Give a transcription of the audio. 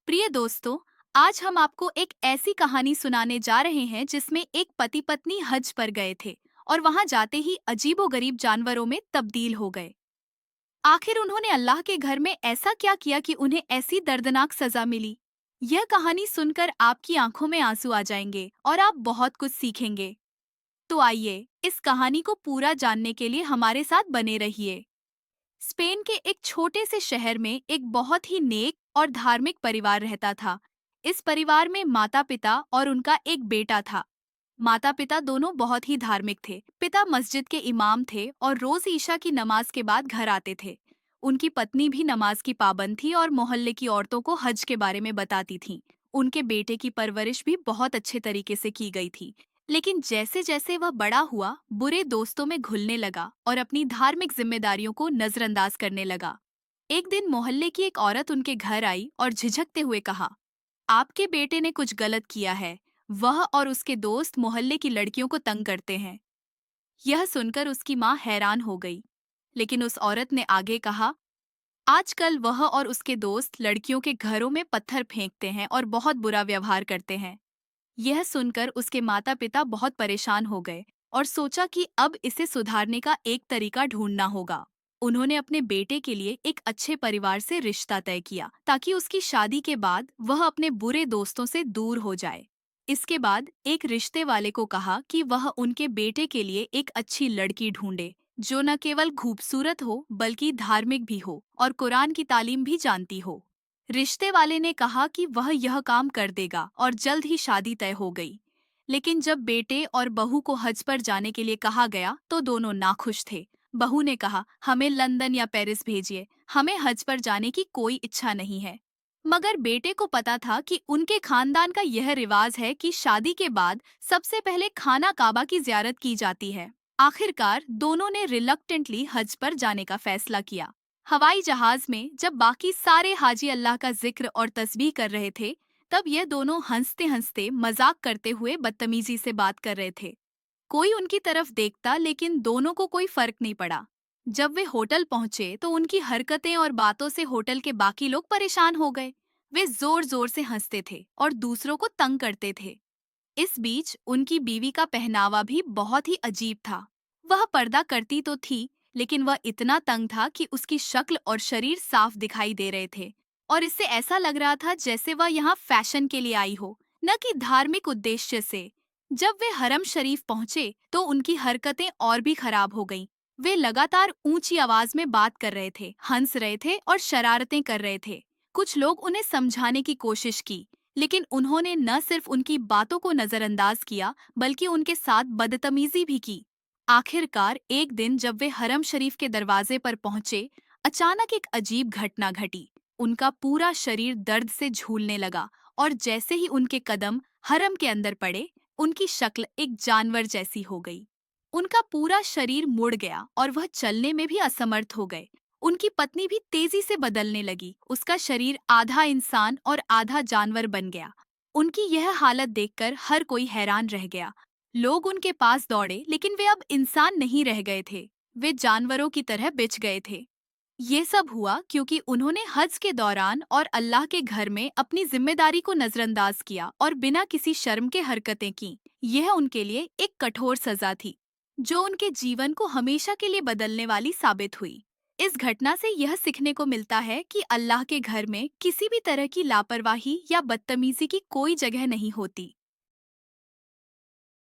प्रिय दोस्तों, आज हम आपको एक ऐसी कहानी सुनाने जा रहे हैं जिसमें एक पति पत्नी हज पर गए थे और वहां जाते ही अजीबोगरीब जानवरों में तब्दील हो गए। आखिर उन्होंने अल्लाह के घर में ऐसा क्या किया कि उन्हें ऐसी दर्दनाक सजा मिली? यह कहानी सुनकर आपकी आंखों में आंसू आ जाएंगे और आप बहुत कुछ सीखेंगे। तो आइए, इस कहानी को पूरा जानने के लिए हमारे साथ बने रहिए। स्पेन के एक छोटे से शहर में एक बहुत ही नेक और धार्मिक परिवार रहता था। इस परिवार में माता पिता और उनका एक बेटा था। माता पिता दोनों बहुत ही धार्मिक थे। पिता मस्जिद के इमाम थे और रोज ईशा की नमाज के बाद घर आते थे। उनकी पत्नी भी नमाज की पाबंद थी और मोहल्ले की औरतों को हज के बारे में बताती थी। उनके बेटे की परवरिश भी बहुत अच्छे तरीके से की गई थी। लेकिन जैसे जैसे वह बड़ा हुआ, बुरे दोस्तों में घुलने लगा और अपनी धार्मिक जिम्मेदारियों को नजरअंदाज करने लगा। एक दिन मोहल्ले की एक औरत उनके घर आई और झिझकते हुए कहा, आपके बेटे ने कुछ गलत किया है। वह और उसके दोस्त मोहल्ले की लड़कियों को तंग करते हैं। यह सुनकर उसकी माँ हैरान हो गई। लेकिन उस औरत ने आगे कहा, आजकल वह और उसके दोस्त लड़कियों के घरों में पत्थर फेंकते हैं और बहुत बुरा व्यवहार करते हैं। यह सुनकर उसके माता पिता बहुत परेशान हो गए और सोचा कि अब इसे सुधारने का एक तरीका ढूंढना होगा। उन्होंने अपने बेटे के लिए एक अच्छे परिवार से रिश्ता तय किया ताकि उसकी शादी के बाद वह अपने बुरे दोस्तों से दूर हो जाए। इसके बाद एक रिश्ते वाले को कहा कि वह उनके बेटे के लिए एक अच्छी लड़की ढूंढे जो न केवल खूबसूरत हो बल्कि धार्मिक भी हो और कुरान की तालीम भी जानती हो। रिश्ते वाले ने कहा कि वह यह काम कर देगा और जल्द ही शादी तय हो गई। लेकिन जब बेटे और बहू को हज पर जाने के लिए कहा गया तो दोनों नाखुश थे। बहू ने कहा, हमें लंदन या पेरिस भेजिए, हमें हज पर जाने की कोई इच्छा नहीं है। मगर बेटे को पता था कि उनके खानदान का यह रिवाज है कि शादी के बाद सबसे पहले खाना काबा की जियारत की जाती है। आखिरकार दोनों ने रिलक्टेंटली हज पर जाने का फैसला किया। हवाई जहाज में जब बाकी सारे हाजी अल्लाह का जिक्र और तस्बीह कर रहे थे, तब ये दोनों हंसते हंसते मजाक करते हुए बदतमीजी से बात कर रहे थे। कोई उनकी तरफ देखता लेकिन दोनों को कोई फर्क नहीं पड़ा। जब वे होटल पहुंचे तो उनकी हरकतें और बातों से होटल के बाकी लोग परेशान हो गए। वे जोर जोर से हंसते थे और दूसरों को तंग करते थे। इस बीच उनकी बीवी का पहनावा भी बहुत ही अजीब था। वह पर्दा करती तो थी, लेकिन वह इतना तंग था कि उसकी शक्ल और शरीर साफ दिखाई दे रहे थे और इससे ऐसा लग रहा था जैसे वह यहाँ फैशन के लिए आई हो, न कि धार्मिक उद्देश्य से। जब वे हरम शरीफ पहुंचे तो उनकी हरकतें और भी खराब हो गईं। वे लगातार ऊंची आवाज में बात कर रहे थे, हंस रहे थे और शरारतें कर रहे थे। कुछ लोग उन्हें समझाने की कोशिश की, लेकिन उन्होंने न सिर्फ उनकी बातों को नजरअंदाज किया बल्कि उनके साथ बदतमीजी भी की। आखिरकार एक दिन जब वे हरम शरीफ के दरवाजे पर पहुंचे, अचानक एक अजीब घटना घटी। उनका पूरा शरीर दर्द से झूलने लगा और जैसे ही उनके कदम हरम के अंदर पड़े, उनकी शक्ल एक जानवर जैसी हो गई। उनका पूरा शरीर मुड़ गया और वह चलने में भी असमर्थ हो गए। उनकी पत्नी भी तेजी से बदलने लगी। उसका शरीर आधा इंसान और आधा जानवर बन गया। उनकी यह हालत देखकर हर कोई हैरान रह गया। लोग उनके पास दौड़े लेकिन वे अब इंसान नहीं रह गए थे। वे जानवरों की तरह बिछ गए थे। ये सब हुआ क्योंकि उन्होंने हज के दौरान और अल्लाह के घर में अपनी जिम्मेदारी को नजरअंदाज किया और बिना किसी शर्म के हरकतें की। यह उनके लिए एक कठोर सजा थी जो उनके जीवन को हमेशा के लिए बदलने वाली साबित हुई। इस घटना से यह सीखने को मिलता है कि अल्लाह के घर में किसी भी तरह की लापरवाही या बदतमीजी की कोई जगह नहीं होती।